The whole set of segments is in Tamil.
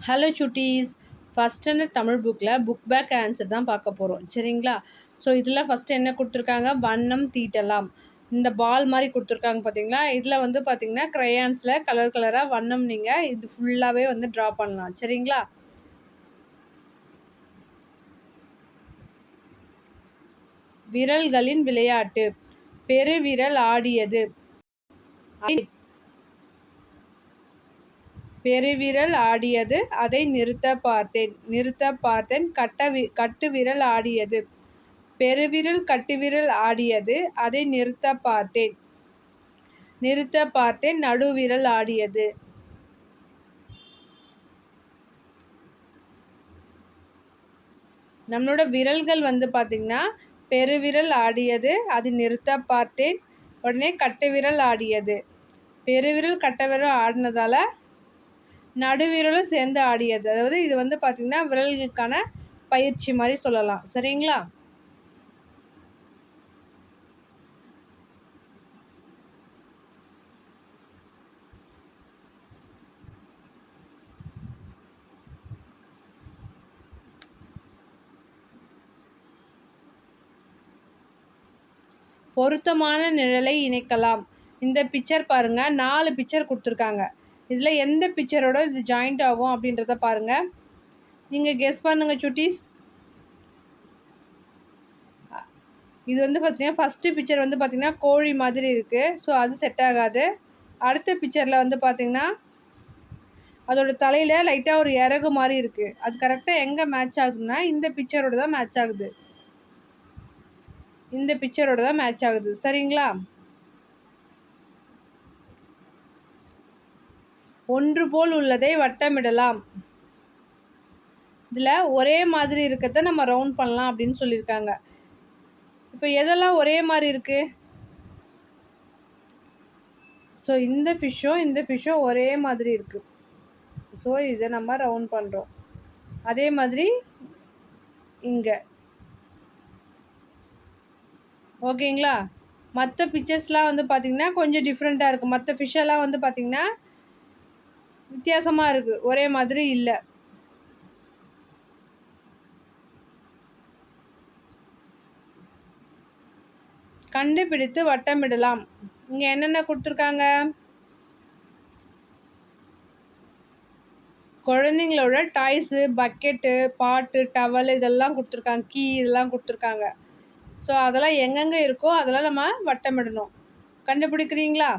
ஹலோ சுட்டீஸ். ஃபஸ்ட் ஸ்டாண்டர்ட் தமிழ் புக்கில் புக் பேக் ஆன்சர் தான் பார்க்க போகிறோம், சரிங்களா? ஸோ இதில் ஃபஸ்ட்டு என்ன கொடுத்துருக்காங்க, வண்ணம் தீட்டலாம். இந்த பால் மாதிரி கொடுத்துருக்காங்க பார்த்தீங்களா? இதில் வந்து பார்த்தீங்கன்னா க்ரையான்ஸில் கலர் கலராக வண்ணம் நீங்கள் இது ஃபுல்லாகவே வந்து ட்ரா பண்ணலாம், சரிங்களா? விரல்களின் விளையாட்டு. பெருவிரல் ஆடியது. பெருவிரல் ஆடியது, அதை நிறுத்த பார்த்தேன். கட்டு விரல் ஆடியது. பெருவிரல் கட்டுவிரல் ஆடியது, அதை நிறுத்த பார்த்தேன். நடுவிரல் ஆடியது. நம்மளோட விரல்கள் வந்து பார்த்திங்கன்னா பெருவிரல் ஆடியது, அது நிறுத்த பார்த்தேன். உடனே கட்டுவிரல் ஆடியது. பெருவிரல் கட்டவிரல் ஆடினதால நடுவிரலும் சேர்ந்து ஆடியது. அதாவது இது வந்து பார்த்திங்கன்னா விரல்களுக்கான பயிற்சி மாதிரி சொல்லலாம், சரிங்களா? பொருத்தமான நிழலை இணைக்கலாம். இந்த பிக்சர் பாருங்க, 4 பிக்சர் கொடுத்துருக்காங்க. இதில் எந்த பிக்சரோட இது ஜாயிண்ட் ஆகும் அப்படின்றத பாருங்க. நீங்கள் கெஸ் பண்ணுங்க சுட்டீஸ். இது வந்து பார்த்தீங்கன்னா ஃபஸ்ட்டு பிக்சர் வந்து பார்த்திங்கன்னா கோழி மாதிரி இருக்குது, ஸோ அது செட் ஆகாது. அடுத்த பிக்சரில் வந்து பார்த்திங்கன்னா அதோட தலையில் லைட்டாக ஒரு இறகு மாதிரி இருக்குது. அது கரெக்டாக எங்கே மேட்ச் ஆகுதுன்னா இந்த பிக்சரோட தான் மேட்ச் ஆகுது. இந்த பிக்சரோட தான் மேட்ச் ஆகுது, சரிங்களா? ஒன்று போல் உள்ளதை வட்டமிடலாம். இதில் ஒரே மாதிரி இருக்கிறத நம்ம ரவுண்ட் பண்ணலாம் அப்படின்னு சொல்லியிருக்காங்க. இப்போ எதெல்லாம் ஒரே மாதிரி இருக்குது? ஸோ இந்த ஃபிஷ்ஷும் ஒரே மாதிரி இருக்குது. ஸோ இதை நம்ம ரவுண்ட் பண்ணுறோம். அதே மாதிரி இங்கே, ஓகேங்களா? மற்ற பிக்சர்ஸ்லாம் வந்து பார்த்திங்கன்னா கொஞ்சம் டிஃப்ரெண்ட்டாக இருக்குது. மற்ற ஃபிஷ்ஷெல்லாம் வந்து பார்த்திங்கன்னா வித்தியாசமாக இருக்குது, ஒரே மாதிரி இல்லை. கண்டுபிடித்து வட்டமிடலாம். இங்கே என்னென்ன கொடுத்துருக்காங்க? குழந்தைங்களோட டாய்ஸு, பக்கெட்டு, பாட்டு, டவல் இதெல்லாம் கொடுத்துருக்காங்க. கீ இதெல்லாம் கொடுத்துருக்காங்க. ஸோ அதெல்லாம் எங்கெங்கே இருக்கோ அதெல்லாம் நம்ம வட்டமிடணும். கண்டுபிடிக்கிறீங்களா?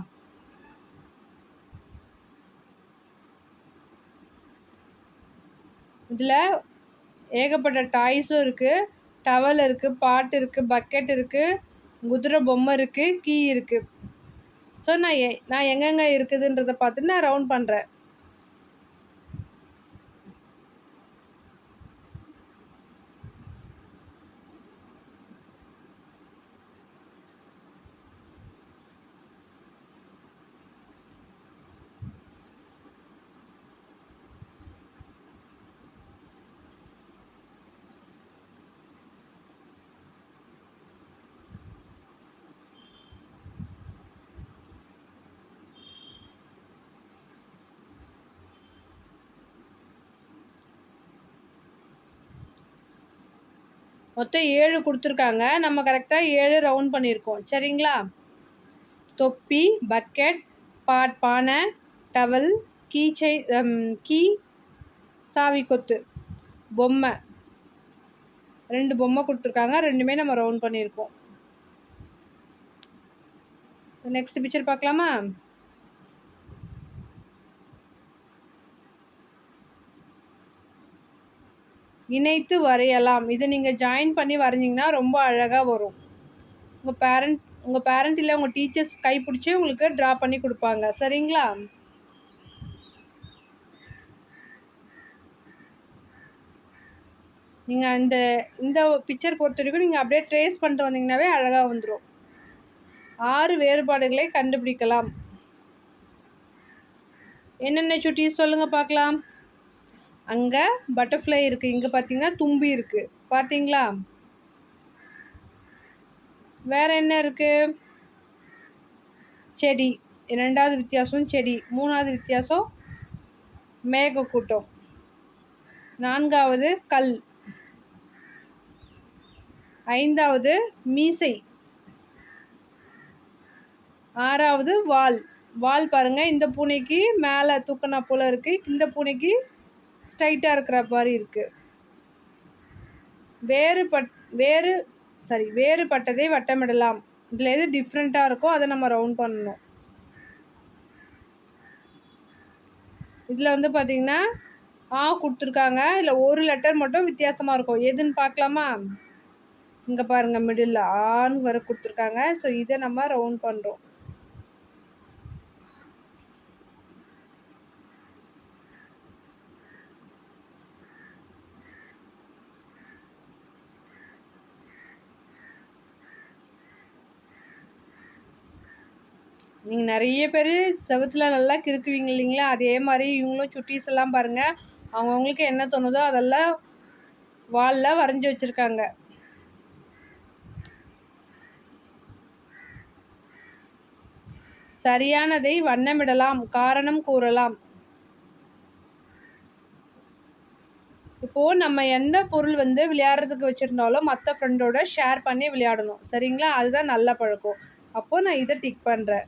இதில் ஏகப்பட்ட டாய்ஸும் இருக்குது, டவல் இருக்குது, பாட்டு இருக்குது, பக்கெட் இருக்குது, குதிரை பொம்மை இருக்குது, கீ இருக்குது. ஸோ நான் எங்கெங்கே இருக்குதுன்றதை பார்த்துட்டு நான் ரவுண்ட் பண்ணுறேன். மொத்தம் 7 கொடுத்துருக்காங்க. நம்ம கரெக்டாக 7 ரவுண்ட் பண்ணியிருக்கோம், சரிங்களா? தொப்பி, பக்கெட், பானை, டவல், கீ, சாவி கொத்து, பொம்மை. 2 பொம்மை கொடுத்துருக்காங்க. 2மே நம்ம ரவுண்ட் பண்ணியிருக்கோம். நெக்ஸ்ட் பிக்சர் பார்க்கலாமா? இணைத்து வரையலாம். இதை நீங்கள் ஜாயின் பண்ணி வரைஞ்சிங்கன்னா ரொம்ப அழகாக வரும். உங்கள் பேரண்ட் இல்லை உங்கள் டீச்சர்ஸ் கைப்பிடிச்சி உங்களுக்கு ட்ரா பண்ணி கொடுப்பாங்க, சரிங்களா? நீங்கள் இந்த பிக்சர் பொறுத்த வரைக்கும் நீங்கள் அப்படியே ட்ரேஸ் பண்ணிட்டு வந்தீங்கன்னாவே அழகாக வந்துடும். 6 வேறுபாடுகளை கண்டுபிடிக்கலாம். என்னென்ன சுட்டீஸ் சொல்லுங்கள் பார்க்கலாம். அங்கே பட்டர்ஃப்ளை இருக்குது, இங்கே பார்த்தீங்கன்னா தும்பி இருக்குது, பார்த்தீங்களா? வேறு என்ன இருக்குது? செடி. 2வது வித்தியாசம் செடி. 3வது வித்தியாசம் மேகக்கூட்டம். 4வது கல். 5வது மீசை. 6வது வால். வால் பாருங்க, இந்த பூனைக்கு மேலே தூக்கினா போல இருக்கு, இந்த பூனைக்கு ஸ்ட்ரைட்டாக இருக்கிற மாதிரி இருக்கு. வேறுபட்டதை வட்டமிடலாம். இதில் எது டிஃப்ரெண்ட்டாக இருக்கோ அதை நம்ம ரவுண்ட் பண்ணணும். இதில் வந்து பார்த்திங்கன்னா ஆ கொடுத்துருக்காங்க, இல்லை ஒரு லெட்டர் மட்டும் வித்தியாசமாக இருக்கும். எதுன்னு பார்க்கலாமா? இங்கே பாருங்கள், மிடில் ஆன்னு வர கொடுத்துருக்காங்க. ஸோ இதை நம்ம ரவுண்ட் பண்ணுறோம். நீங்கள் நிறைய பேர் செவத்தில் நல்லா கிறுக்குவீங்க இல்லைங்களா? அதே மாதிரி இவங்களும் சுட்டீஸ் எல்லாம் பாருங்கள், அவங்கவுங்களுக்கு என்ன தோணுதோ அதெல்லாம் வாலில் வரைஞ்சி வச்சுருக்காங்க. சரியானதை வண்ணமிடலாம், காரணம் கூறலாம். இப்போது நம்ம எந்த பொருள் வந்து விளையாடுறதுக்கு வச்சுருந்தாலும் மற்ற ஃப்ரெண்டோட ஷேர் பண்ணி விளையாடணும், சரிங்களா? அதுதான் நல்ல பழக்கம். அப்போது நான் இதை டிக் பண்ணுறேன்.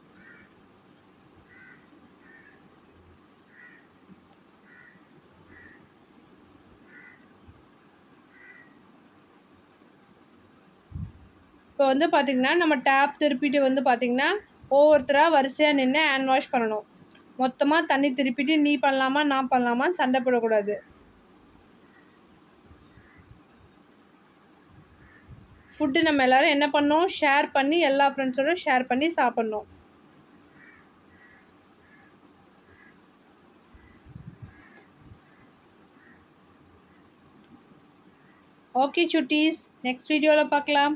இப்போ வந்து பார்த்திங்கன்னா நம்ம டேப் திருப்பிட்டு வந்து பார்த்திங்கன்னா ஒவ்வொருத்தராக வரிசையாக நின்று ஹேண்ட் வாஷ் பண்ணணும். மொத்தமாக தண்ணி திருப்பிட்டு நீ பண்ணலாமா நான் பண்ணலாமா சண்டை போடக்கூடாது. ஃபுட்டு நம்ம எல்லோரும் என்ன பண்ணோம், ஷேர் பண்ணி எல்லா ஃப்ரெண்ட்ஸோட ஷேர் பண்ணி சாப்பிட்ணும். ஓகே சுட்டீஸ், நெக்ஸ்ட் வீடியோவில் பார்க்கலாம்.